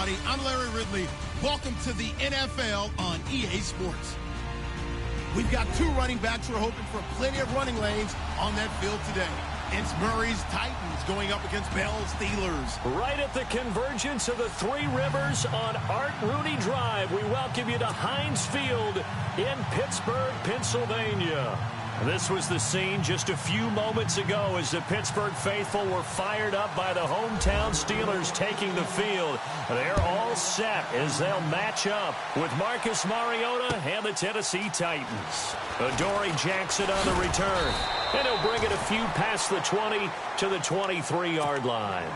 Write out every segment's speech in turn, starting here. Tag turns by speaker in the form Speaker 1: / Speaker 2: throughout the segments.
Speaker 1: everybody. I'm Larry Ridley. Welcome to the NFL on EA Sports. We've got two running backs who are hoping for plenty of running lanes on that field today. It's Murray's Titans going up against Bell's Steelers.
Speaker 2: Right at the convergence of the Three Rivers on Art Rooney Drive, we welcome you to Heinz Field in Pittsburgh, Pennsylvania. This was the scene just a few moments ago as the Pittsburgh faithful were fired up by the hometown Steelers taking the field. They're all set as they'll match up with Marcus Mariota and the Tennessee Titans. Adoree Jackson on the return. And he'll bring it a few past the 20 to the 23-yard line.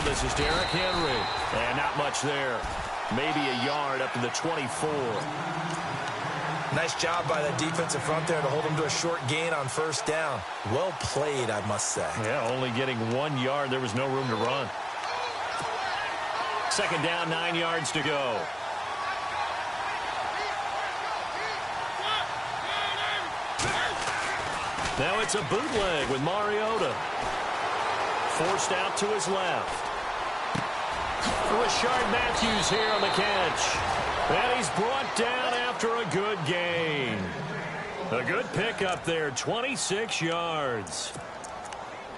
Speaker 2: This is Derrick Henry, and not much there. Maybe a yard up to the 24.
Speaker 3: Nice job by that defensive front there to hold them to a short gain on first down. Well played, I must say.
Speaker 2: Yeah, only getting 1 yard. There was no room to run. Second down, 9 yards to go. Now it's a bootleg with Mariota. Forced out to his left. Rashard Matthews here on the catch. And he's brought down after a good gain. A good pickup there, 26 yards.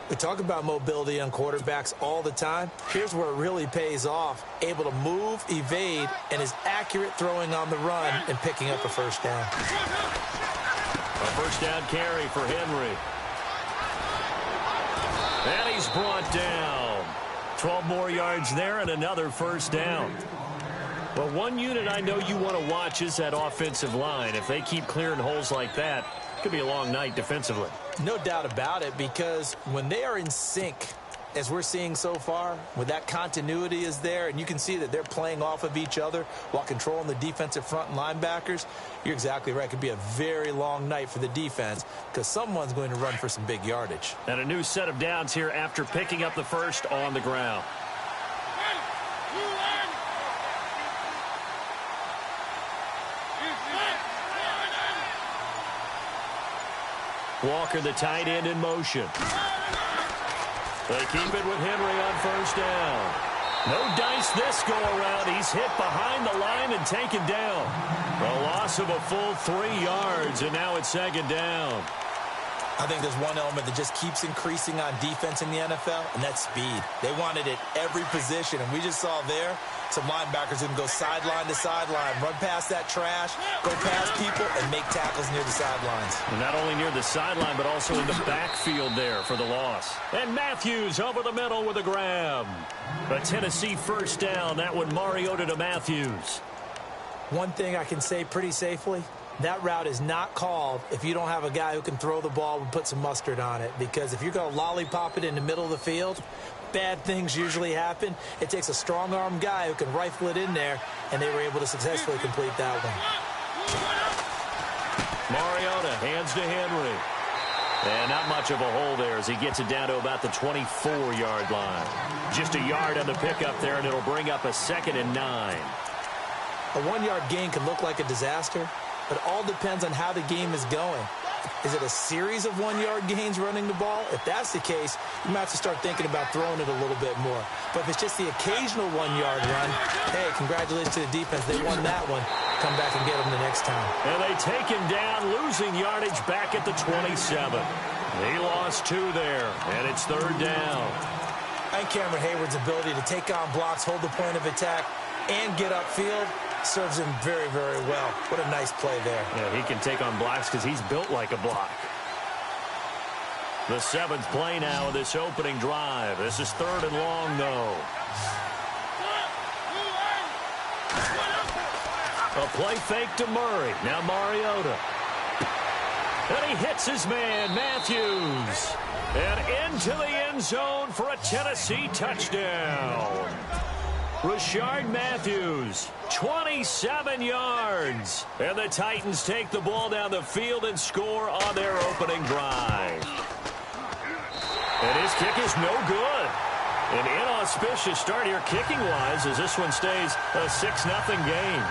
Speaker 3: We talk about mobility on quarterbacks all the time. Here's where it really pays off. Able to move, evade, and is accurate throwing on the run and picking up a first down.
Speaker 2: A first down carry for Henry. And he's brought down. 12 more yards there and another first down. Well, one unit I know you want to watch is that offensive line. If they keep clearing holes like that, it could be a long night defensively.
Speaker 3: No doubt about it, because when they are in sync, as we're seeing so far, when that continuity is there, and you can see that they're playing off of each other while controlling the defensive front and linebackers, you're exactly right. It could be a very long night for the defense because someone's going to run for some big yardage.
Speaker 2: And a new set of downs here after picking up the first on the ground. Walker, the tight end, in motion. They keep it with Henry on first down. No dice this go-around. He's hit behind the line and taken down. A loss of a full 3 yards, and now it's second down.
Speaker 3: I think there's one element that just keeps increasing on defense in the NFL, and that's speed. They want it at every position, and we just saw there some linebackers who can go sideline to sideline, run past that trash, go past people, and make tackles near the sidelines.
Speaker 2: And not only near the sideline, but also in the backfield there for the loss. And Matthews over the middle with a grab. A Tennessee first down. That one Mariota to Matthews.
Speaker 3: One thing I can say pretty safely, that route is not called if you don't have a guy who can throw the ball and put some mustard on it. Because if you're going to lollipop it in the middle of the field, bad things usually happen. It takes a strong-arm guy who can rifle it in there, and they were able to successfully complete that one.
Speaker 2: Mariota hands to Henry. And not much of a hole there as he gets it down to about the 24-yard line. Just a yard on the pickup there, and it'll bring up a 2nd and 9.
Speaker 3: A 1-yard gain can look like a disaster, but it all depends on how the game is going. Is it a series of 1-yard gains running the ball? If that's the case, you might have to start thinking about throwing it a little bit more. But if it's just the occasional 1-yard run, hey, congratulations to the defense. They won that one. Come back and get them the next time.
Speaker 2: And they take him down, losing yardage back at the 27. He lost 2 there, and it's 3rd down.
Speaker 3: And Cameron Hayward's ability to take on blocks, hold the point of attack, and get upfield serves him very, very well. What a nice play there.
Speaker 2: Yeah, he can take on blocks because he's built like a block. The 7th play now of this opening drive. This is 3rd and long, though. A play fake to Murray. Now Mariota. And he hits his man, Matthews. And into the end zone for a Tennessee touchdown. Rashard Matthews, 27 yards. And the Titans take the ball down the field and score on their opening drive. And his kick is no good. An inauspicious start here kicking-wise as this one stays a 6-0 game.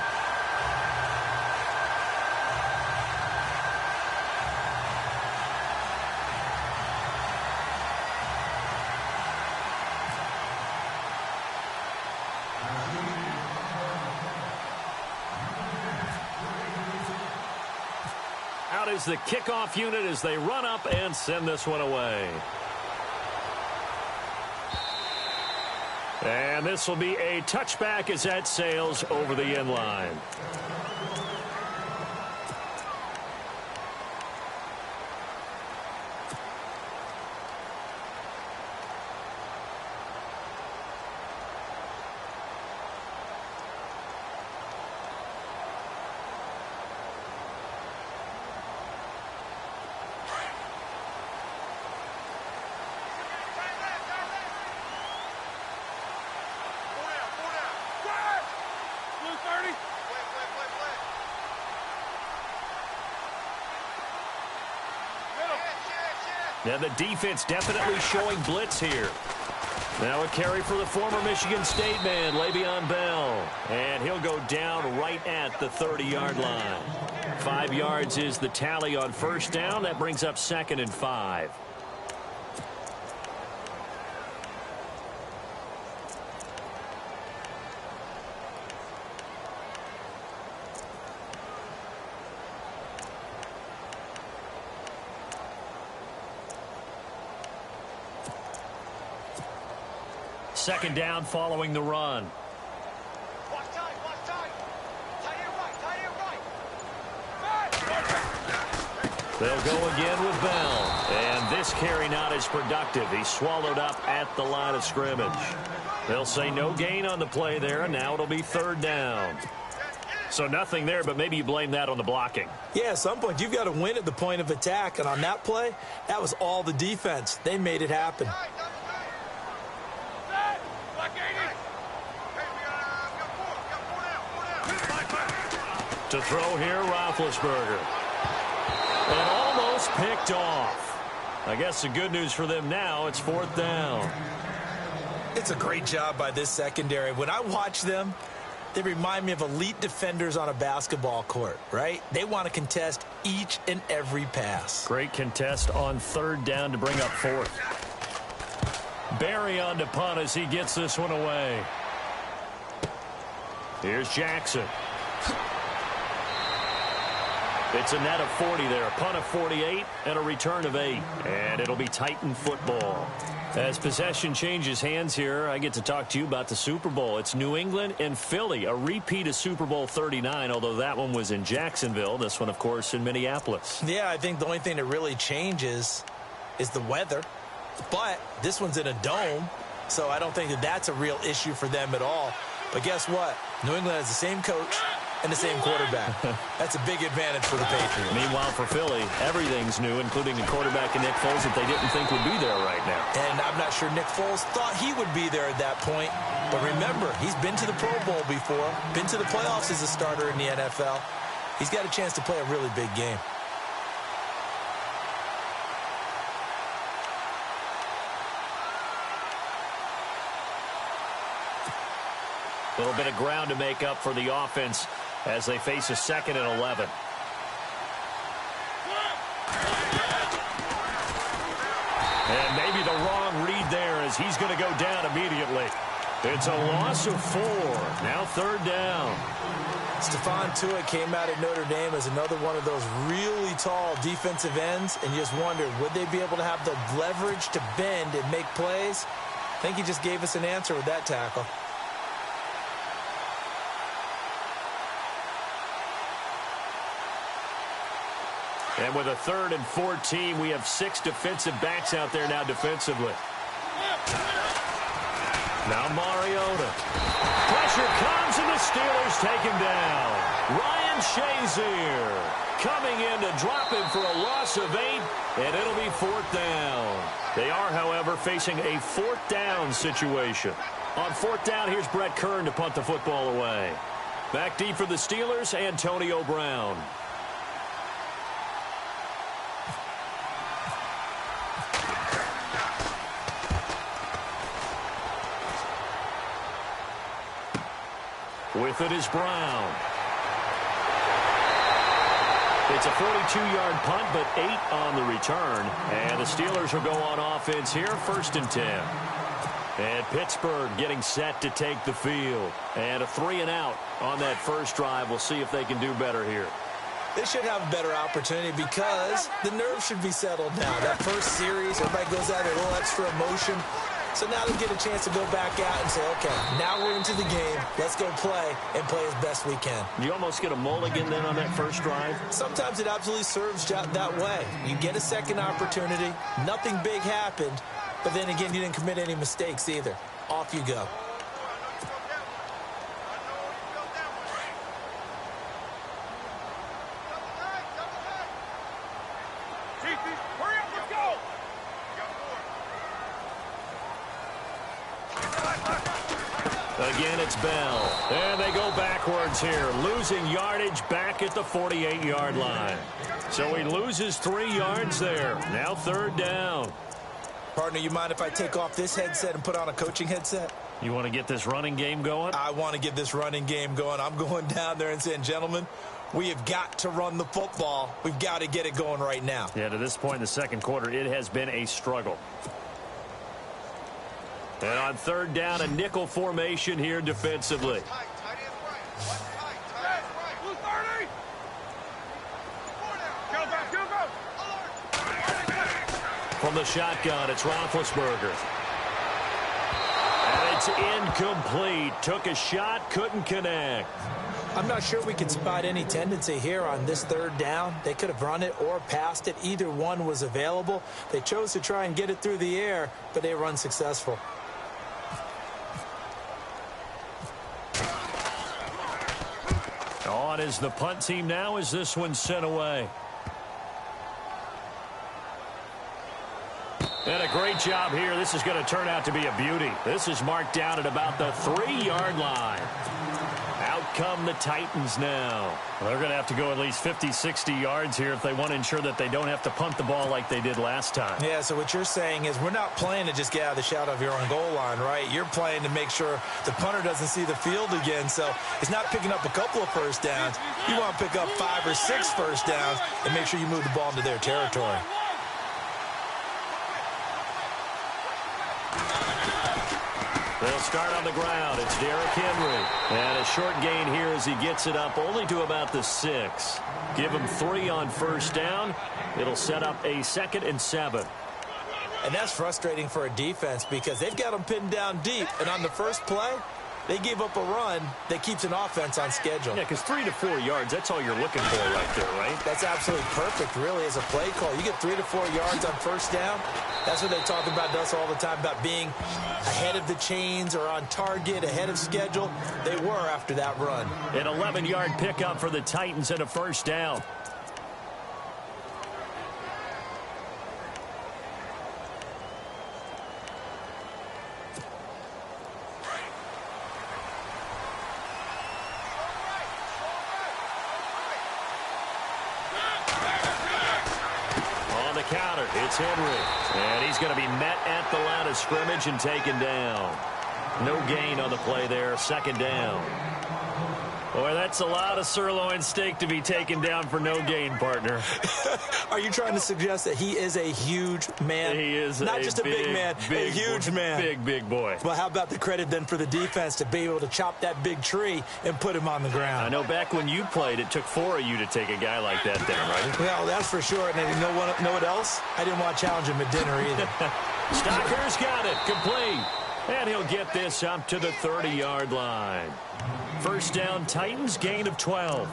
Speaker 2: Out is the kickoff unit as they run up and send this one away. And this will be a touchback as that sails over the end line. And the defense definitely showing blitz here. Now a carry for the former Michigan State man, Le'Veon Bell. And he'll go down right at the 30-yard line. 5 yards is the tally on first down. That brings up 2nd and 5. Second down following the run.
Speaker 4: Watch tight, watch tight. Tight end right.
Speaker 2: They'll go again with Bell. And this carry not as productive. He's swallowed up at the line of scrimmage. They'll say no gain on the play there, and now it'll be 3rd down. So nothing there, but maybe you blame that on the blocking.
Speaker 3: Yeah, at some point you've got to win at the point of attack. And on that play, that was all the defense. They made it happen.
Speaker 2: To throw here, Roethlisberger. And almost picked off. I guess the good news for them now, it's 4th down.
Speaker 3: It's a great job by this secondary. When I watch them, they remind me of elite defenders on a basketball court, right? They want to contest each and every pass.
Speaker 2: Great contest on 3rd down to bring up 4th. Barry on to punt as he gets this one away. Here's Jackson. It's a net of 40 there, a punt of 48 and a return of 8. And it'll be Titan football. As possession changes hands here, I get to talk to you about the Super Bowl. It's New England and Philly, a repeat of Super Bowl 39, although that one was in Jacksonville. This one, of course, in Minneapolis.
Speaker 3: Yeah, I think the only thing that really changes is the weather. But this one's in a dome, so I don't think that that's a real issue for them at all. But guess what? New England has the same coach and the same quarterback. That's a big advantage for the Patriots.
Speaker 2: Meanwhile, for Philly, everything's new, including the quarterback and Nick Foles that they didn't think would be there right now.
Speaker 3: And I'm not sure Nick Foles thought he would be there at that point. But remember, he's been to the Pro Bowl before, been to the playoffs as a starter in the NFL. He's got a chance to play a really big game.
Speaker 2: A little bit of ground to make up for the offense as they face a 2nd and 11. And maybe the wrong read there as he's going to go down immediately. It's a loss of 4. Now 3rd down.
Speaker 3: Stephon Tuitt came out at Notre Dame as another one of those really tall defensive ends, and you just wondered, would they be able to have the leverage to bend and make plays? I think he just gave us an answer with that tackle.
Speaker 2: And with a 3rd and 14, we have 6 defensive backs out there now defensively. Now Mariota. Pressure comes, and the Steelers take him down. Ryan Shazier coming in to drop him for a loss of 8, and it'll be 4th down. They are, however, facing a 4th down situation. On 4th down, here's Brett Kern to punt the football away. Back deep for the Steelers, Antonio Brown. With it is Brown. It's a 42-yard punt, but 8 on the return. And the Steelers will go on offense here, 1st and 10. And Pittsburgh getting set to take the field. And a 3-and-out on that first drive. We'll see if they can do better here.
Speaker 3: They should have a better opportunity because the nerves should be settled now. That first series, everybody goes out with a little extra emotion. So now they get a chance to go back out and say, okay, now we're into the game. Let's go play and play as best we can.
Speaker 2: You almost get a mulligan then on that first drive?
Speaker 3: Sometimes it absolutely serves that way. You get a second opportunity. Nothing big happened. But then again, you didn't commit any mistakes either. Off you go.
Speaker 2: Again, it's Bell. And they go backwards here, losing yardage back at the 48-yard line. So he loses 3 yards there. Now 3rd down.
Speaker 3: Partner, you mind if I take off this headset and put on a coaching headset?
Speaker 2: You want to get this running game going?
Speaker 3: I want to get this running game going. I'm going down there and saying, gentlemen, we have got to run the football. We've got to get it going right now.
Speaker 2: Yeah, to this point in the second quarter, it has been a struggle. And on 3rd down, a nickel formation here defensively. From the shotgun, it's Roethlisberger. And it's incomplete. Took a shot, couldn't connect.
Speaker 3: I'm not sure we can spot any tendency here on this 3rd down. They could have run it or passed it. Either one was available. They chose to try and get it through the air, but they were unsuccessful.
Speaker 2: On is the punt team now as this one's sent away. And a great job here. This is going to turn out to be a beauty. This is marked down at about the 3-yard line. Out come the Titans now. Well, they're going to have to go at least 50, 60 yards here if they want to ensure that they don't have to punt the ball like they did last time.
Speaker 3: Yeah, so what you're saying is we're not playing to just get out of the shadow of your own goal line, right? You're playing to make sure the punter doesn't see the field again. So it's not picking up a couple of first downs. You want to pick up 5 or 6 first downs and make sure you move the ball into their territory.
Speaker 2: They'll start on the ground. It's Derrick Henry. And a short gain here as he gets it up only to about the 6. Give him 3 on first down. It'll set up a 2nd and 7.
Speaker 3: And that's frustrating for a defense because they've got them pinned down deep. And on the first play, they gave up a run that keeps an offense on schedule.
Speaker 2: Yeah, because 3 to 4 yards, that's all you're looking for right there, right?
Speaker 3: That's absolutely perfect, really, as a play call. You get 3 to 4 yards on first down. That's what they talk about us all the time, about being ahead of the chains or on target, ahead of schedule. They were after that run.
Speaker 2: An 11-yard pickup for the Titans and a first down. Counter. It's Henry. And he's going to be met at the line of scrimmage and taken down. No gain on the play there. 2nd down. Boy, that's a lot of sirloin steak to be taken down for no gain, partner.
Speaker 3: Are you trying to suggest that he is a huge man?
Speaker 2: He is
Speaker 3: not just a big man, a huge man.
Speaker 2: Big boy.
Speaker 3: Well, how about the credit then for the defense to be able to chop that big tree and put him on the ground?
Speaker 2: I know back when you played, it took 4 of you to take a guy like that down, right?
Speaker 3: Well, that's for sure. And you know what else? I didn't want to challenge him at dinner either.
Speaker 2: Stocker's got it. Complete. And he'll get this up to the 30-yard line. First down, Titans, gain of 12.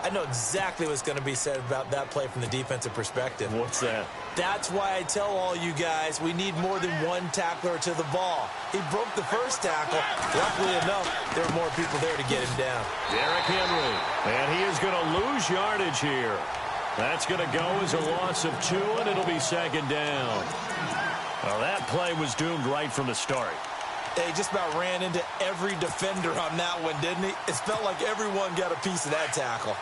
Speaker 3: I know exactly what's going to be said about that play from the defensive perspective.
Speaker 2: What's that?
Speaker 3: That's why I tell all you guys we need more than one tackler to the ball. He broke the first tackle. Luckily enough, there were more people there to get him down.
Speaker 2: Derrick Henry. And he is going to lose yardage here. That's going to go as a loss of 2, and it'll be second down. Well, that play was doomed right from the start.
Speaker 3: He just about ran into every defender on that one, didn't he? It felt like everyone got a piece of that tackle.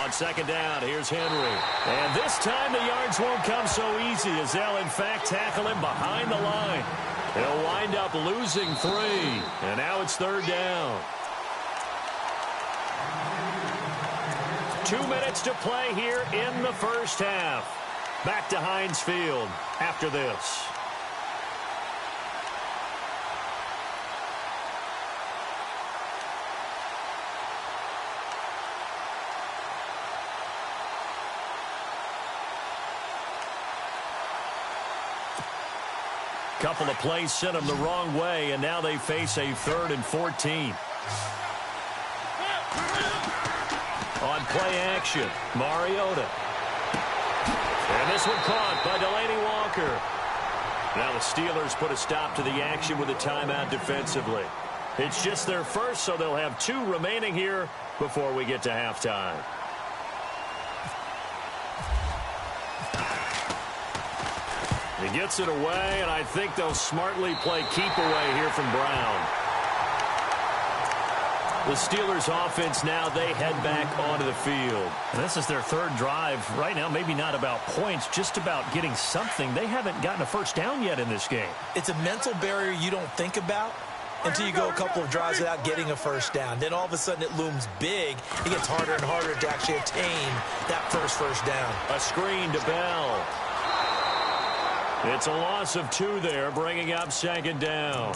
Speaker 2: On second down, here's Henry. And this time the yards won't come so easy as they'll, in fact, tackle him behind the line. He'll wind up losing 3. And now it's third down. 2 minutes to play here in the first half. Back to Heinz Field after this. Couple of plays sent them the wrong way, and now they face a 3rd and 14. On play action, Mariota. And this one caught by Delaney Walker. Now the Steelers put a stop to the action with a timeout defensively. It's just their first, so they'll have 2 remaining here before we get to halftime. He gets it away, and I think they'll smartly play keep away here from Brown. The Steelers offense now, they head back onto the field.
Speaker 5: And this is their 3rd drive. Right now, maybe not about points, just about getting something. They haven't gotten a first down yet in this game.
Speaker 3: It's a mental barrier you don't think about until you go a couple of drives without getting a first down. Then all of a sudden it looms big. It gets harder and harder to actually attain that first down.
Speaker 2: A screen to Bell. It's a loss of 2 there, bringing up second down.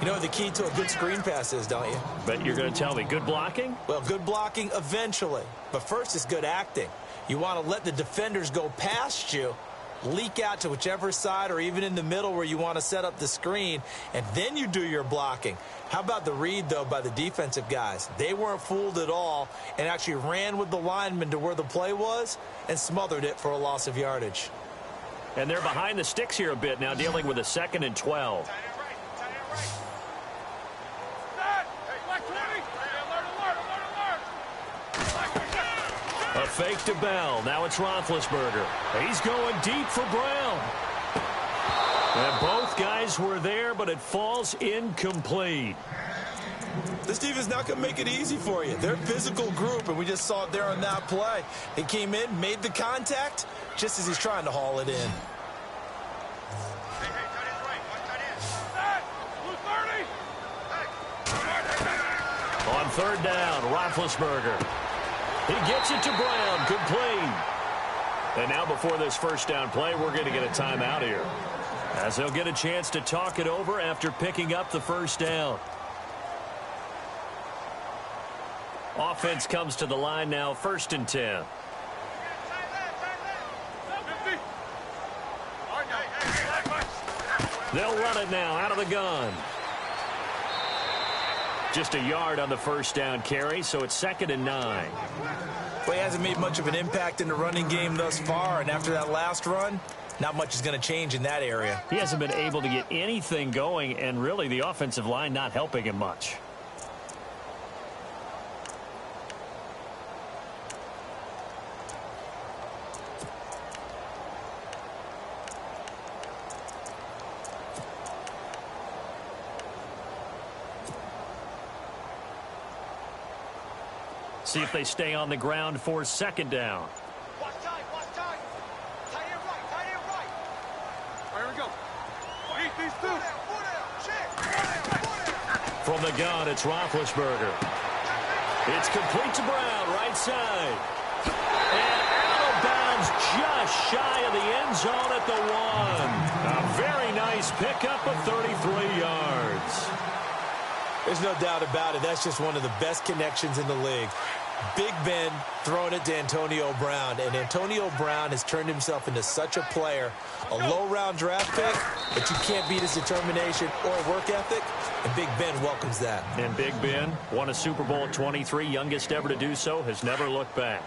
Speaker 3: You know what the key to a good screen pass is, don't you?
Speaker 2: Bet you're going to tell me. Good blocking?
Speaker 3: Well, good blocking eventually. But first is good acting. You want to let the defenders go past you, leak out to whichever side or even in the middle where you want to set up the screen, and then you do your blocking. How about the read, though, by the defensive guys? They weren't fooled at all and actually ran with the lineman to where the play was and smothered it for a loss of yardage.
Speaker 2: And they're behind the sticks here a bit now, dealing with a 2nd and 12. A fake to Bell. Now it's Roethlisberger. He's going deep for Brown. And both guys were there, but it falls incomplete.
Speaker 3: This team is not going to make it easy for you. They're a physical group, and we just saw it there on that play. He came in, made the contact, just as he's trying to haul it in.
Speaker 2: On 3rd down, Roethlisberger. He gets it to Brown, complete. And now before this first down play, we're going to get a timeout here, as they'll get a chance to talk it over after picking up the first down. Offense comes to the line now, 1st and 10. They'll run it now out of the gun. Just a yard on the first down carry, so it's 2nd and 9.
Speaker 3: Well, he hasn't made much of an impact in the running game thus far, and after that last run, not much is going to change in that area.
Speaker 5: He hasn't been able to get anything going, and really the offensive line not helping him much. See if they stay on the ground for 2nd down.
Speaker 4: Watch time, watch time. Tight end right, tight end right. Here we go. Beat these 2. Check.
Speaker 2: From the gun, it's Roethlisberger. It's complete to Brown, right side. And out of bounds just shy of the end zone at the 1. A very nice pickup of 33 yards.
Speaker 3: There's no doubt about it. That's just one of the best connections in the league. Big Ben throwing it to Antonio Brown, and Antonio Brown has turned himself into such a player, a low-round draft pick, but you can't beat his determination or work ethic, and Big Ben welcomes that.
Speaker 2: And Big Ben won a Super Bowl at 23, youngest ever to do so, has never looked back.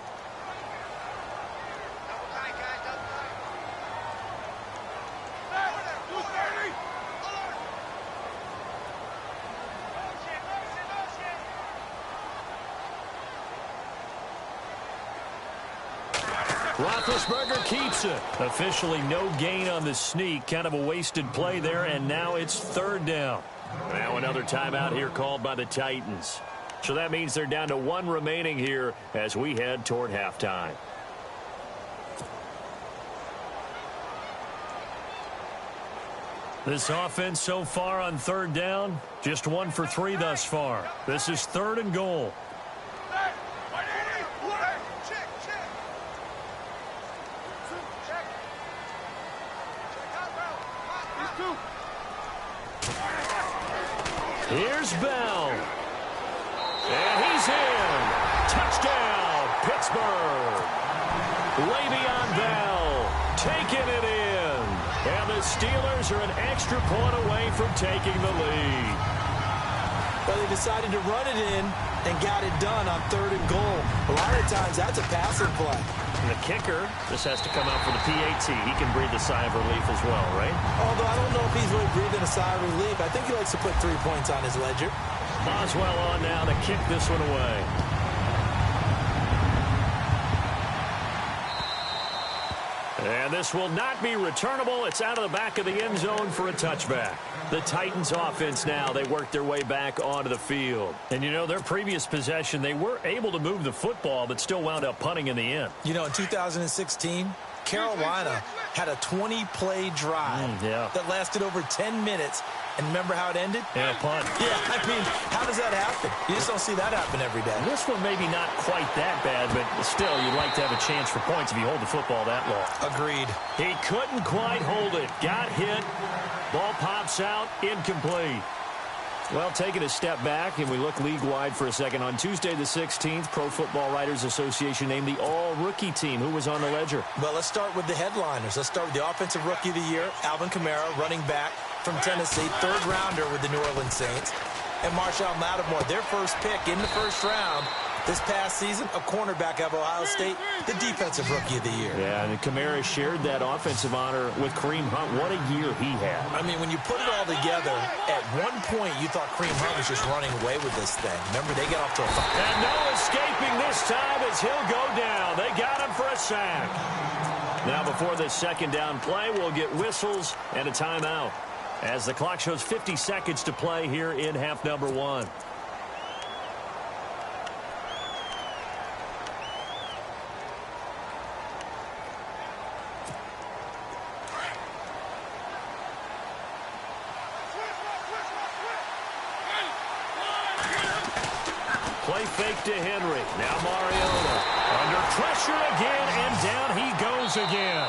Speaker 2: Roethlisberger keeps it. Officially no gain on the sneak. Kind of a wasted play there, and now it's third down. Now another timeout here called by the Titans. So that means they're down to one remaining here as we head toward halftime. This offense so far on third down, just 1 for 3 thus far. This is 3rd and goal. Here's Bell. And he's in. Touchdown, Pittsburgh. Le'Veon Bell taking it in. And the Steelers are an extra point away from taking the lead.
Speaker 3: Well, they decided to run it in and got it done on 3rd and goal. A lot of times that's a passing play.
Speaker 2: And the kicker just has to come out for the PAT. He can breathe a sigh of relief as well, right?
Speaker 3: Although I don't know if he's really breathing a sigh of relief. I think he likes to put 3 points on his ledger.
Speaker 2: Boswell on now to kick this one away. And this will not be returnable. It's out of the back of the end zone for a touchback. The Titans offense now, they work their way back onto the field. And, you know, their previous possession, they were able to move the football, but still wound up punting in the end.
Speaker 3: You know, in 2016, Carolina had a 20-play drive that lasted over 10 minutes. And remember how it ended?
Speaker 2: Yeah, punt.
Speaker 3: Yeah, I mean, how does that happen? You just don't see that happen every day.
Speaker 2: This one maybe not quite that bad, but still, you'd like to have a chance for points if you hold the football that long.
Speaker 3: Agreed.
Speaker 2: He couldn't quite hold it. Got hit. Ball pops out. Incomplete. Well, taking a step back, and we look league-wide for a second. On Tuesday the 16th, Pro Football Writers Association named the all-rookie team. Who was on the ledger?
Speaker 3: Well, let's start with the headliners. Let's start with the Offensive Rookie of the Year, Alvin Kamara, running back from Tennessee, 3rd rounder with the New Orleans Saints. And Marshall Lattimore, their first pick in the first round this past season, a cornerback of Ohio State, the Defensive Rookie of the Year.
Speaker 2: Yeah, and Kamara shared that offensive honor with Kareem Hunt. What a year he had.
Speaker 3: I mean, when you put it all together, at one point you thought Kareem Hunt was just running away with this thing. Remember, they get off to a fire.
Speaker 2: And no escaping this time as he'll go down. They got him for a sack. Now, before this second down play, we'll get whistles and a timeout, as the clock shows 50 seconds to play here in half number 1. Play fake to Henry. Now Mariota. Under pressure again, and down he goes again.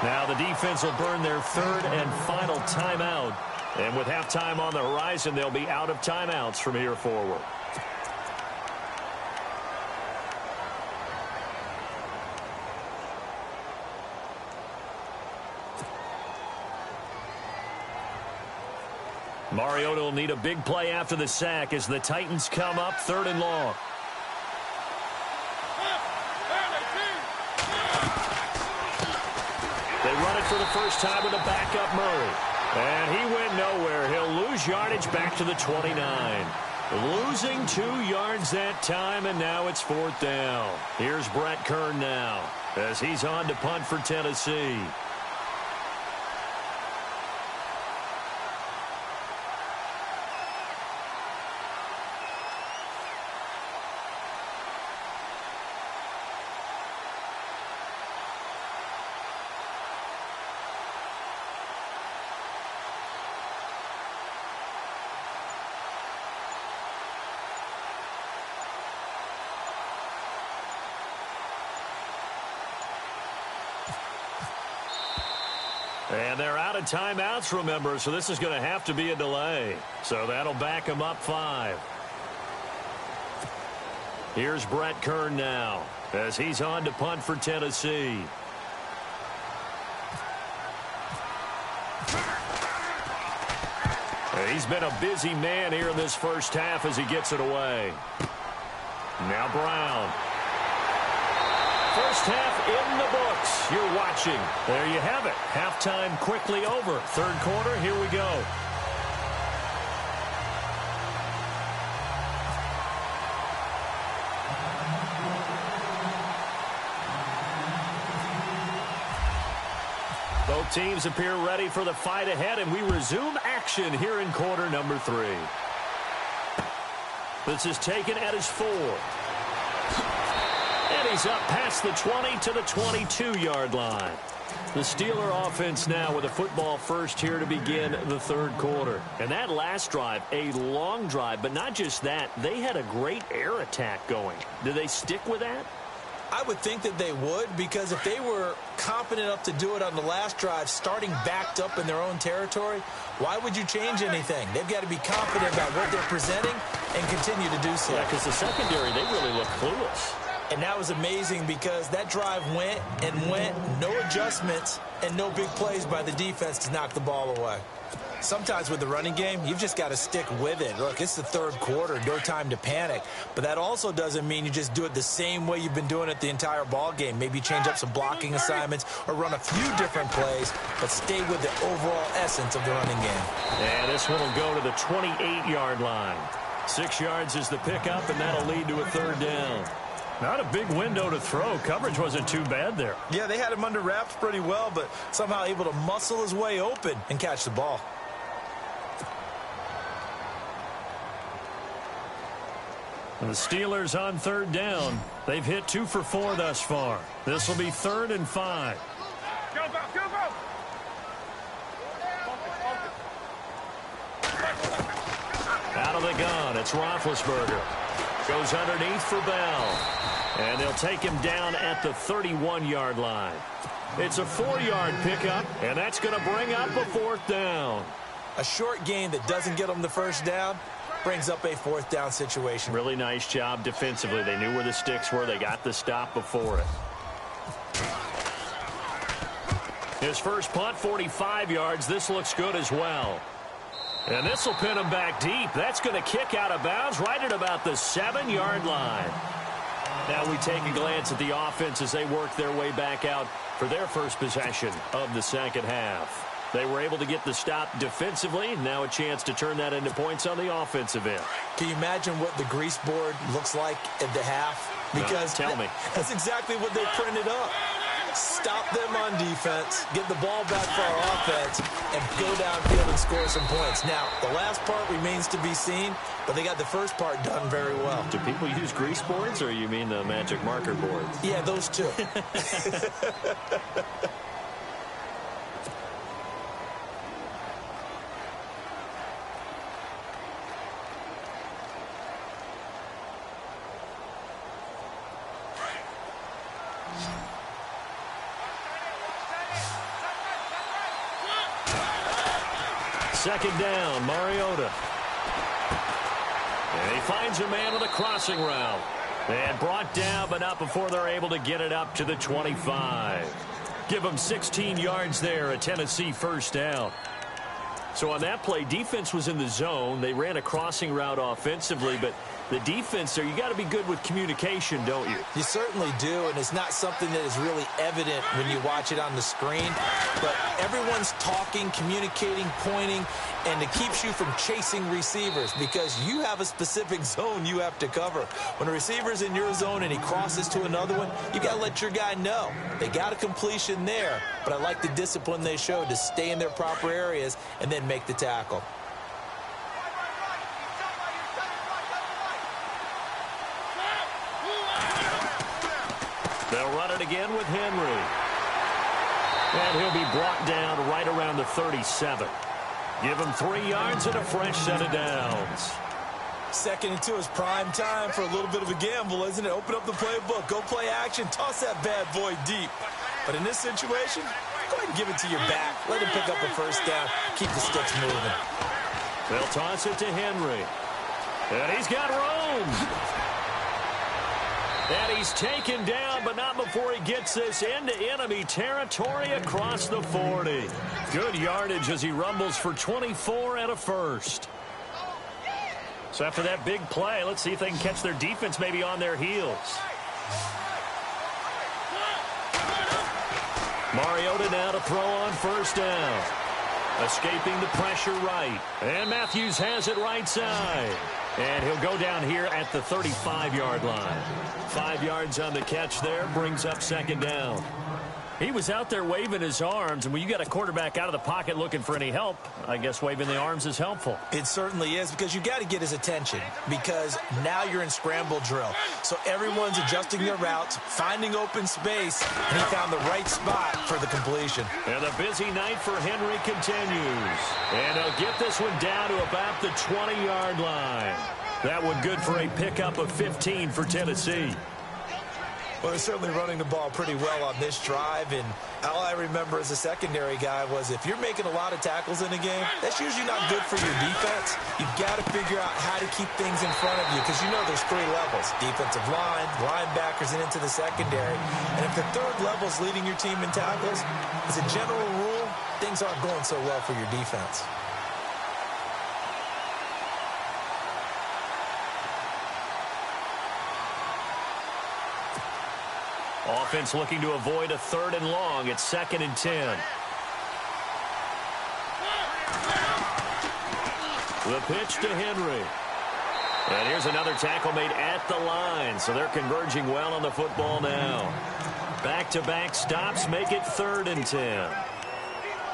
Speaker 2: Now the defense will burn their 3rd and final timeout. And with halftime on the horizon, they'll be out of timeouts from here forward. Mariota will need a big play after the sack as the Titans come up 3rd and long. They run it for the first time with a backup Murray. And he went nowhere. He'll lose yardage back to the 29. Losing 2 yards that time, and now it's 4th down. Here's Brett Kern now as he's on to punt for Tennessee. And they're out of timeouts, remember, so this is going to have to be a delay. So that'll back them up 5. Here's Brett Kern now as he's on to punt for Tennessee. He's been a busy man here in this first half as he gets it away. Now Brown. First half in the books. You're watching. There you have it. Halftime quickly over. Third quarter, here we go. Both teams appear ready for the fight ahead, and we resume action here in quarter number 3. This is taken at his 4. And he's up past the 20 to the 22-yard line. The Steeler offense now with a football first here to begin the third quarter. And that last drive, a long drive, but not just that. They had a great air attack going. Do they stick with that?
Speaker 3: I would think that they would, because if they were confident enough to do it on the last drive, starting backed up in their own territory, why would you change anything? They've got to be confident about what they're presenting and continue to do so.
Speaker 2: Yeah, because the secondary, they really look clueless.
Speaker 3: And that was amazing because that drive went and went, no adjustments, and no big plays by the defense to knock the ball away. Sometimes with the running game, you've just got to stick with it. Look, it's the third quarter, no time to panic. But that also doesn't mean you just do it the same way you've been doing it the entire ball game. Maybe change up some blocking assignments or run a few different plays, but stay with the overall essence of the running game.
Speaker 2: And this one will go to the 28-yard line. 6 yards is the pickup, and that'll lead to a third down. Not a big window to throw. Coverage wasn't too bad there.
Speaker 3: Yeah, they had him under wraps pretty well, but somehow able to muscle his way open and catch the ball.
Speaker 2: And the Steelers on third down. They've hit 2 for 4 thus far. This will be 3rd and 5.
Speaker 4: Go, go, go, go!
Speaker 2: Out of the gun, it's Roethlisberger. Goes underneath for Bell. And they'll take him down at the 31-yard line. It's a 4-yard pickup, and that's going to bring up a 4th down.
Speaker 3: A short gain that doesn't get them the first down brings up a 4th down situation.
Speaker 2: Really nice job defensively. They knew where the sticks were. They got the stop before it. His first punt, 45 yards. This looks good as well. And this will pin him back deep. That's going to kick out of bounds right at about the 7-yard line. Now we take a glance at the offense as they work their way back out for their first possession of the second half. They were able to get the stop defensively. Now a chance to turn that into points on the offensive end.
Speaker 3: Can you imagine what the grease board looks like at the half? Because
Speaker 2: tell me.
Speaker 3: That's exactly what they printed up. Stop them on defense, get the ball back for our offense, and go downfield and score some points. Now, the last part remains to be seen, but they got the first part done very well.
Speaker 2: Do people use grease boards, or you mean the magic marker boards?
Speaker 3: Yeah, those two.
Speaker 2: Second down, Mariota. And he finds a man with a crossing route. And brought down, but not before they're able to get it up to the 25. Give them 16 yards there, a Tennessee first down. So on that play, defense was in the zone. They ran a crossing route offensively, but the defense there, you got to be good with communication, don't you?
Speaker 3: You certainly do, and it's not something that is really evident when you watch it on the screen. But everyone's talking, communicating, pointing, and it keeps you from chasing receivers because you have a specific zone you have to cover. When a receiver's in your zone and he crosses to another one, you got to let your guy know. They got a completion there, but I like the discipline they showed to stay in their proper areas and then make the tackle.
Speaker 2: They'll run it again with Henry. And he'll be brought down right around the 37. Give him 3 yards and a fresh set of downs.
Speaker 3: 2nd and 2 is prime time for a little bit of a gamble, isn't it? Open up the playbook, go play action, toss that bad boy deep. But in this situation, go ahead and give it to your back. Let him pick up a first down. Keep the sticks moving.
Speaker 2: They'll toss it to Henry. And he's got room. And he's taken down, but not before he gets this into enemy territory across the 40. Good yardage as he rumbles for 24 and a first. So after that big play, let's see if they can catch their defense maybe on their heels. Mariota now to throw on first down. Escaping the pressure right. And Matthews has it right side. And he'll go down here at the 35-yard line. 5 yards on the catch there, brings up second down. He was out there waving his arms, and when you got a quarterback out of the pocket looking for any help, I guess waving the arms is helpful.
Speaker 3: It certainly is, because you got to get his attention, because now you're in scramble drill. So everyone's adjusting their routes, finding open space, and he found the right spot for the completion.
Speaker 2: And the busy night for Henry continues. And he'll get this one down to about the 20-yard line. That one good for a pickup of 15 for Tennessee.
Speaker 3: Well, they're certainly running the ball pretty well on this drive, and all I remember as a secondary guy was if you're making a lot of tackles in a game, that's usually not good for your defense. You've got to figure out how to keep things in front of you, because you know there's 3 levels: defensive line, linebackers, and into the secondary. And if the 3rd level's leading your team in tackles, as a general rule, things aren't going so well for your defense.
Speaker 2: Offense looking to avoid a 3rd and long. It's 2nd and 10. The pitch to Henry. And here's another tackle made at the line. So they're converging well on the football now. Back-to-back stops make it 3rd and 10.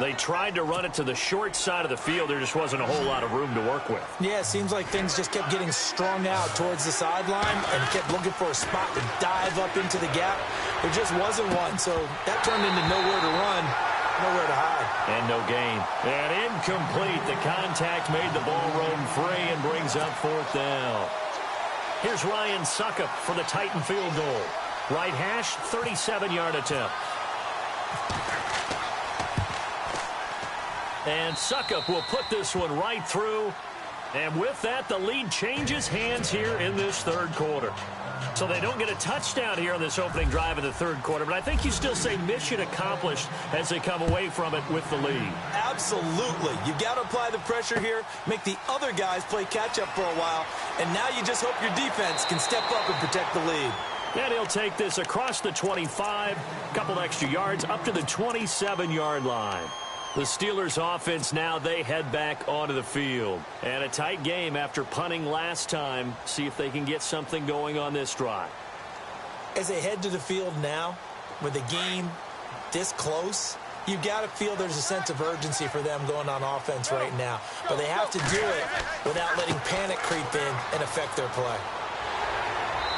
Speaker 2: They tried to run it to the short side of the field. There just wasn't a whole lot of room to work with.
Speaker 3: Yeah, it seems like things just kept getting strung out towards the sideline and kept looking for a spot to dive up into the gap. There just wasn't one, so that turned into nowhere to run, nowhere to hide.
Speaker 2: And no gain. And incomplete. The contact made the ball roam free and brings up 4th down. Here's Ryan Suckup for the Titan field goal. Right hash, 37-yard attempt. And Suckup will put this one right through. And with that, the lead changes hands here in this 3rd quarter. So they don't get a touchdown here on this opening drive in the 3rd quarter. But I think you still say mission accomplished as they come away from it with the lead.
Speaker 3: Absolutely. You've got to apply the pressure here, make the other guys play catch-up for a while. And now you just hope your defense can step up and protect the lead.
Speaker 2: And he'll take this across the 25, a couple extra yards, up to the 27-yard line. The Steelers offense now, they head back onto the field. And a tight game after punting last time. See if they can get something going on this drive.
Speaker 3: As they head to the field now, with the game this close, you've got to feel there's a sense of urgency for them going on offense right now. But they have to do it without letting panic creep in and affect their play.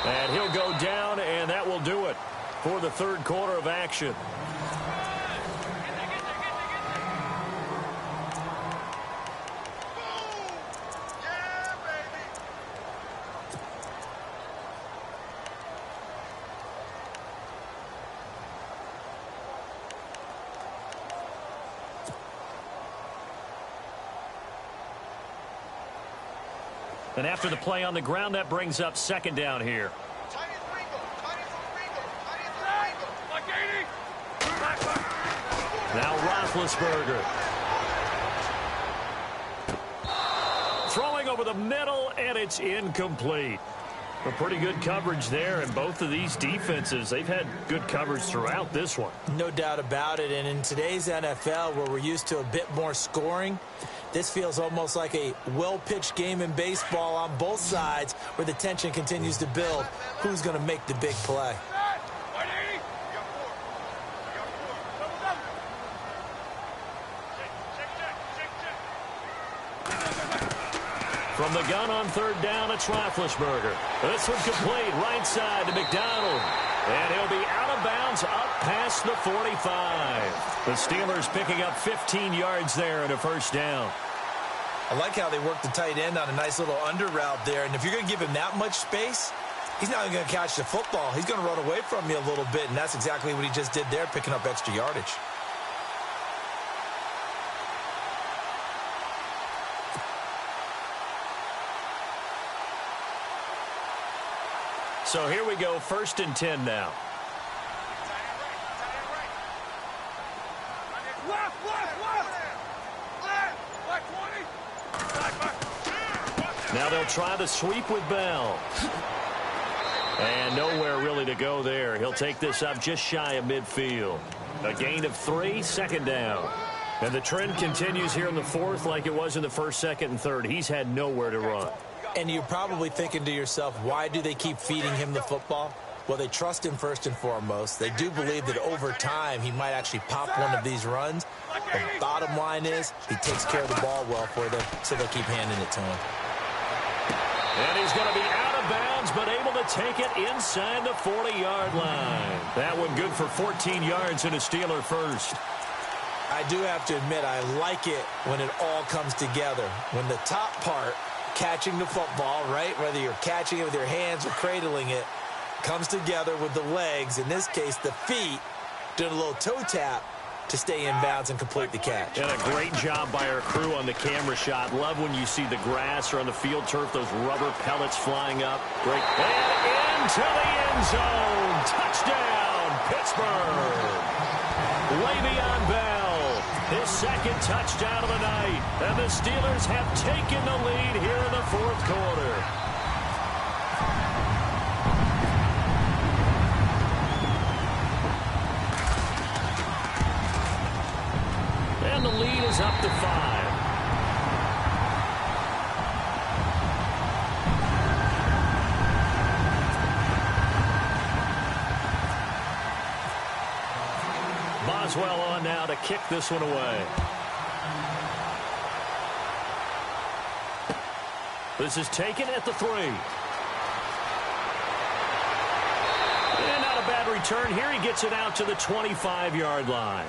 Speaker 2: And he'll go down, and that will do it for the 3rd quarter of action. And after the play on the ground, that brings up 2nd down here. Now Roethlisberger. Throwing over the middle, and it's incomplete. A pretty good coverage there, and both of these defenses, they've had good coverage throughout this one.
Speaker 3: No doubt about it, and in today's NFL, where we're used to a bit more scoring, this feels almost like a well-pitched game in baseball on both sides where the tension continues to build. Who's going to make the big play?
Speaker 2: From the gun on 3rd down, it's Roethlisberger. This one complete, right side to McDonald. And he'll be out of bounds up past the 45. The Steelers picking up 15 yards there and a 1st down.
Speaker 3: I like how they work the tight end on a nice little under route there. And if you're going to give him that much space, he's not going to catch the football. He's going to run away from you a little bit, and that's exactly what he just did there, picking up extra yardage.
Speaker 2: So here we go, 1st and 10 now. Now they'll try the sweep with Bell. And nowhere really to go there. He'll take this up just shy of midfield. A gain of 3, 2nd down. And the trend continues here in the 4th like it was in the 1st, 2nd, and 3rd. He's had nowhere to run.
Speaker 3: And you're probably thinking to yourself, why do they keep feeding him the football? Well, they trust him first and foremost. They do believe that over time he might actually pop one of these runs. The bottom line is he takes care of the ball well for them, so they'll keep handing it to him.
Speaker 2: And he's going to be out of bounds, but able to take it inside the 40-yard line. That one good for 14 yards and a Steeler first.
Speaker 3: I do have to admit, I like it when it all comes together. When the top part, catching the football, right, whether you're catching it with your hands or cradling it, comes together with the legs, in this case the feet, doing a little toe tap to stay in bounds and complete the catch.
Speaker 2: And a great job by our crew on the camera shot. Love when you see the grass or on the field turf, those rubber pellets flying up. Great. And into the end zone. Touchdown, Pittsburgh. Le'Veon Bell, his 2nd touchdown of the night. And the Steelers have taken the lead here in the 4th quarter. And the lead is up to 5. Boswell on now to kick this one away. This is taken at the 3. And not a bad return here. He gets it out to the 25-yard line.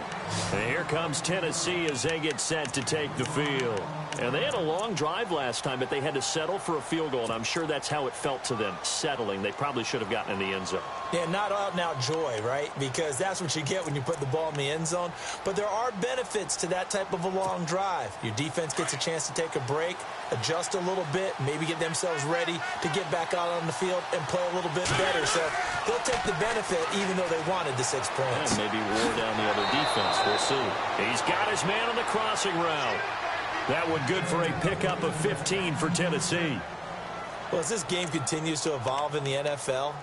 Speaker 2: And here comes Tennessee as they get set to take the field. And they had a long drive last time, but they had to settle for a field goal, and I'm sure that's how it felt to them, settling. They probably should have gotten in the end zone.
Speaker 3: Yeah, not out-and-out joy, right? Because that's what you get when you put the ball in the end zone. But there are benefits to that type of a long drive. Your defense gets a chance to take a break, adjust a little bit, maybe get themselves ready to get back out on the field and play a little bit better. So they'll take the benefit even though they wanted the 6 points.
Speaker 2: And maybe wore down the other defense. We'll see. He's got his man on the crossing route. That one good for a pickup of 15 for Tennessee.
Speaker 3: Well, as this game continues to evolve in the NFL,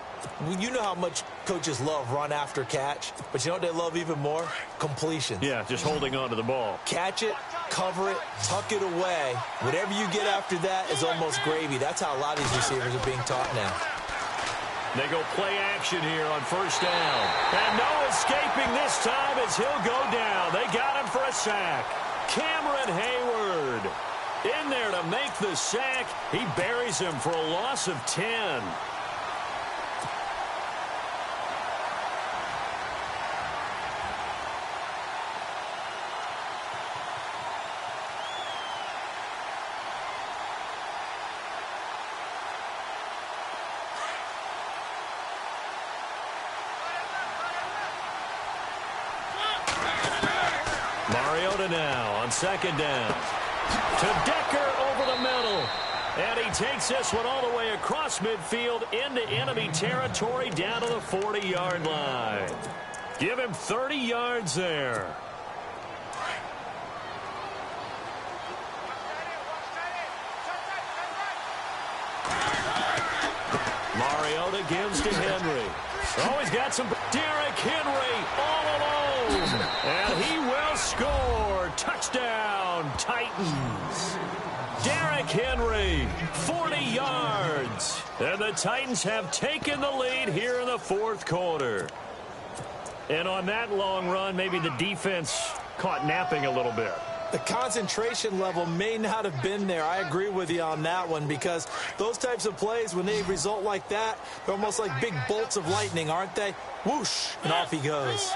Speaker 3: you know how much coaches love run after catch, but you know what they love even more? Completions.
Speaker 2: Yeah, just holding on to the ball.
Speaker 3: Catch it, cover it, tuck it away. Whatever you get after that is almost gravy. That's how a lot of these receivers are being taught now.
Speaker 2: They go play action here on 1st down. And no escaping this time as he'll go down. They got him for a sack. Cameron Hayward in there to make the sack. He buries him for a loss of 10. Mariota now on 2nd down. To Decker over the middle. And he takes this one all the way across midfield into enemy territory down to the 40-yard line. Give him 30 yards there. Mariota gives to Henry. Oh, he's got some. Derrick Henry all alone. And he will score. Touchdown, Titans. Derrick Henry, 40 yards. And the Titans have taken the lead here in the 4th quarter. And on that long run, maybe the defense caught napping a little bit.
Speaker 3: The concentration level may not have been there. I agree with you on that one because those types of plays, when they result like that, they're almost like big bolts of lightning, aren't they? Whoosh, and off he goes.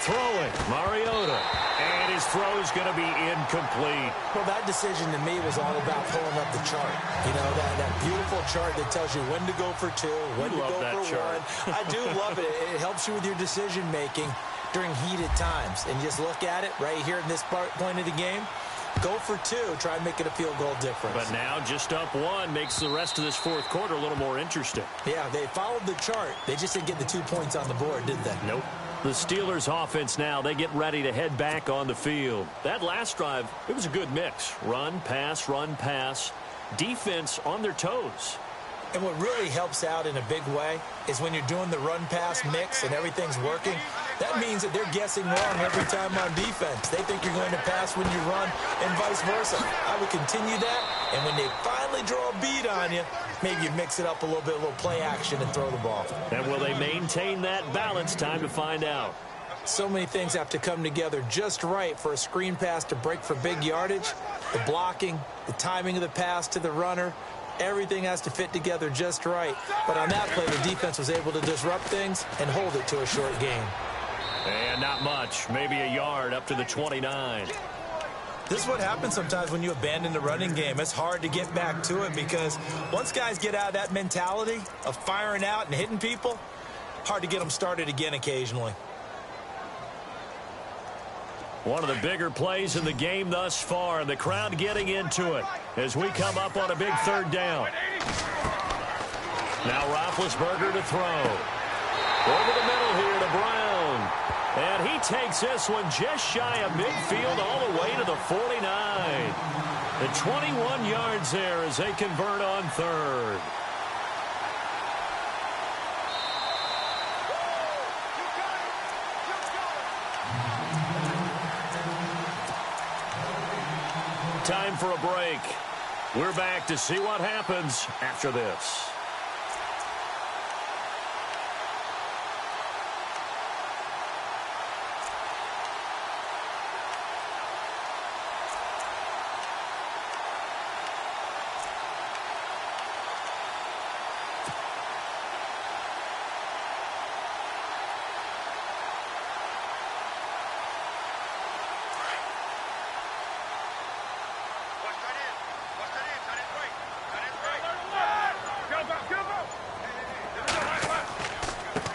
Speaker 2: Throwing, Mariota. And his throw is going to be incomplete.
Speaker 3: Well, that decision to me was all about pulling up the chart. You know, that beautiful chart that tells you when to go for 2, when to go for 1. I do love it. It helps you with your decision-making during heated times. And just look at it right here in this point of the game. Go for 2. Try and make it a field goal difference.
Speaker 2: But now just up 1 makes the rest of this fourth quarter a little more interesting.
Speaker 3: Yeah, they followed the chart. They just didn't get the 2 points on the board, did they?
Speaker 2: Nope. The Steelers offense now, they get ready to head back on the field. That last drive, it was a good mix. Run, pass, defense on their toes.
Speaker 3: And what really helps out in a big way is when you're doing the run-pass mix and everything's working, that means that they're guessing wrong every time on defense. They think you're going to pass when you run and vice versa. I would continue that, and when they finally draw a beat on you, maybe you mix it up a little bit, a little play action and throw the ball.
Speaker 2: And will they maintain that balance? Time to find out.
Speaker 3: So many things have to come together just right for a screen pass to break for big yardage. The blocking, the timing of the pass to the runner, everything has to fit together just right. But on that play, the defense was able to disrupt things and hold it to a short gain.
Speaker 2: And not much, maybe a yard up to the 29.
Speaker 3: This is what happens sometimes when you abandon the running game. It's hard to get back to it because once guys get out of that mentality of firing out and hitting people, hard to get them started again occasionally.
Speaker 2: One of the bigger plays in the game thus far, and the crowd getting into it as we come up on a big third down. Now Roethlisberger to throw. Over the middle here to Brown. And he takes this one just shy of midfield all the way to the 49. The 21 yards there as they convert on third. Time for a break. We're back to see what happens after this.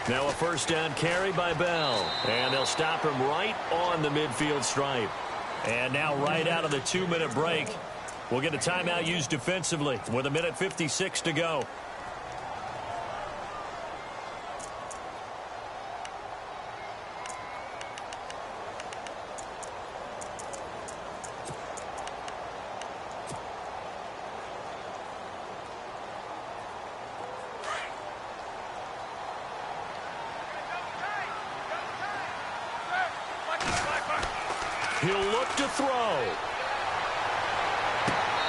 Speaker 2: Now a first down carry by Bell. And they'll stop him right on the midfield stripe. And now right out of the 2-minute break, we'll get a timeout used defensively with 1:56 to go. He'll look to throw.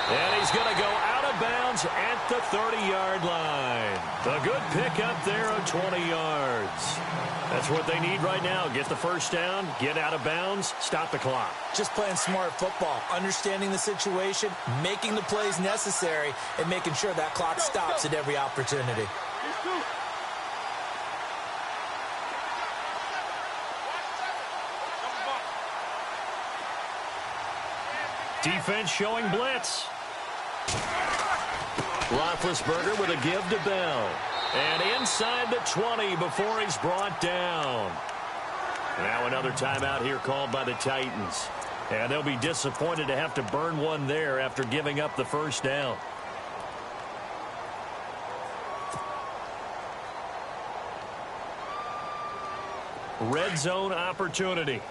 Speaker 2: And he's going to go out of bounds at the 30-yard line. A good pickup there of 20 yards. That's what they need right now. Get the first down, get out of bounds, stop the clock.
Speaker 3: Just playing smart football, understanding the situation, making the plays necessary, and making sure that clock stops at every opportunity.
Speaker 2: Defense showing blitz. Roethlisberger with a give to Bell. And inside the 20 before he's brought down. Now another timeout here called by the Titans. And they'll be disappointed to have to burn one there after giving up the first down. Red zone opportunity.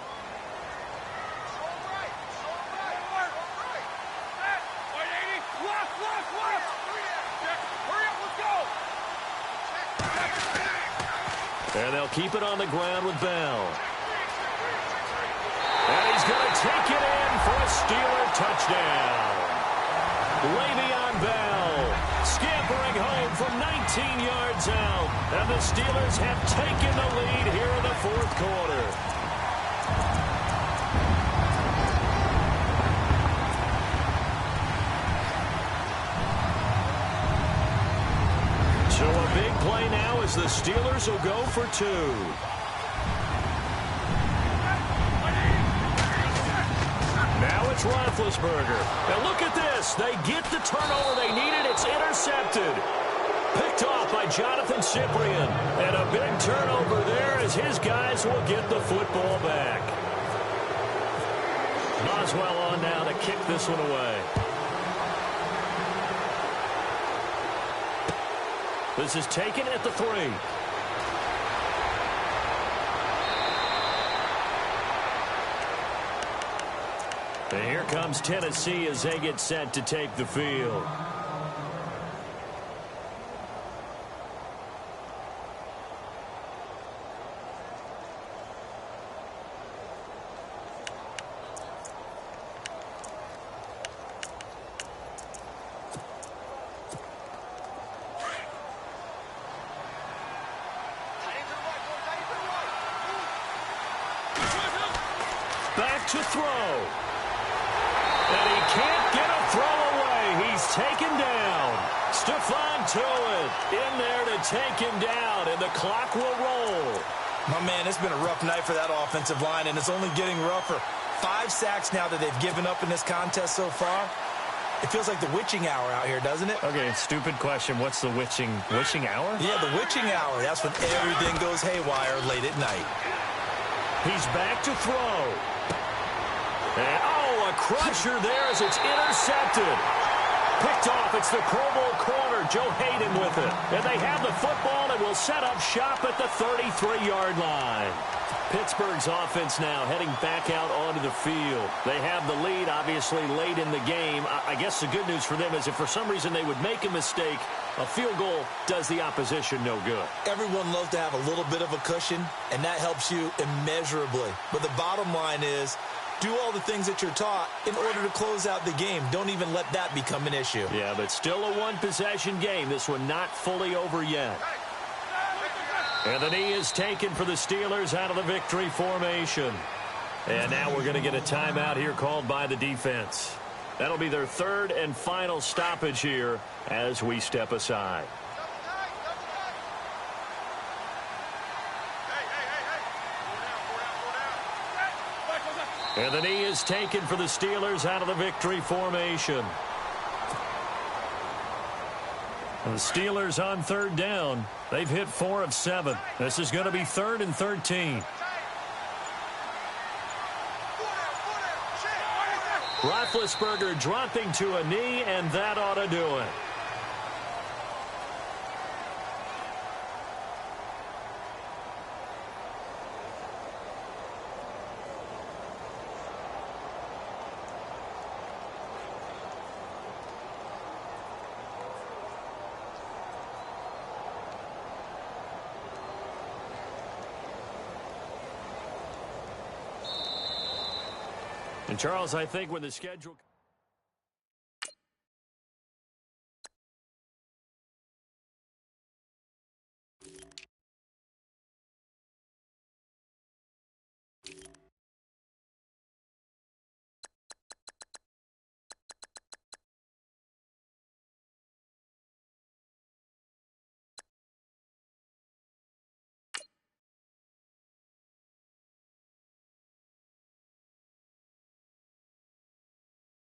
Speaker 2: And they'll keep it on the ground with Bell. And he's going to take it in for a Steeler touchdown. Le'Veon Bell scampering home from 19 yards out. And the Steelers have taken the lead here in the fourth quarter. So a big play now as the Steelers will go for 2. Now it's Roethlisberger. Now look at this. They get the turnover they needed. It's intercepted. Picked off by Jonathan Cyprien. And a big turnover there as his guys will get the football back. Boswell on now to kick this one away. This is taken at the 3. And here comes Tennessee as they get set to take the field. Back to throw. And he can't get a throw away. He's taken down. Stephon Tuitt in there to take him down, and the clock will roll.
Speaker 3: My man, it's been a rough night for that offensive line, and it's only getting rougher. 5 sacks now that they've given up in this contest so far. It feels like the witching hour out here, doesn't it?
Speaker 5: Okay, stupid question. What's the witching hour?
Speaker 3: Yeah, the witching hour. That's when everything goes haywire late at night.
Speaker 2: He's back to throw. And, oh, a crusher there as it's intercepted. Picked off. It's the Pro Bowl corner, Joe Hayden with it. And they have the football and will set up shop at the 33-yard line. Pittsburgh's offense now heading back out onto the field. They have the lead, obviously, late in the game. I guess the good news for them is if for some reason they would make a mistake, a field goal does the opposition no good.
Speaker 3: Everyone loves to have a little bit of a cushion, and that helps you immeasurably. But the bottom line is, do all the things that you're taught in order to close out the game. Don't even let that become an issue.
Speaker 2: Yeah, but still a one-possession game. This one not fully over yet. And the knee is taken for the Steelers out of the victory formation. And now we're going to get a timeout here called by the defense. That'll be their 3rd and final stoppage here as we step aside. And the knee is taken for the Steelers out of the victory formation. And the Steelers on 3rd down. They've hit 4 of 7. This is going to be 3rd and 13. Roethlisberger dropping to a knee, and that ought to do it. And, Charles, I think when the schedule...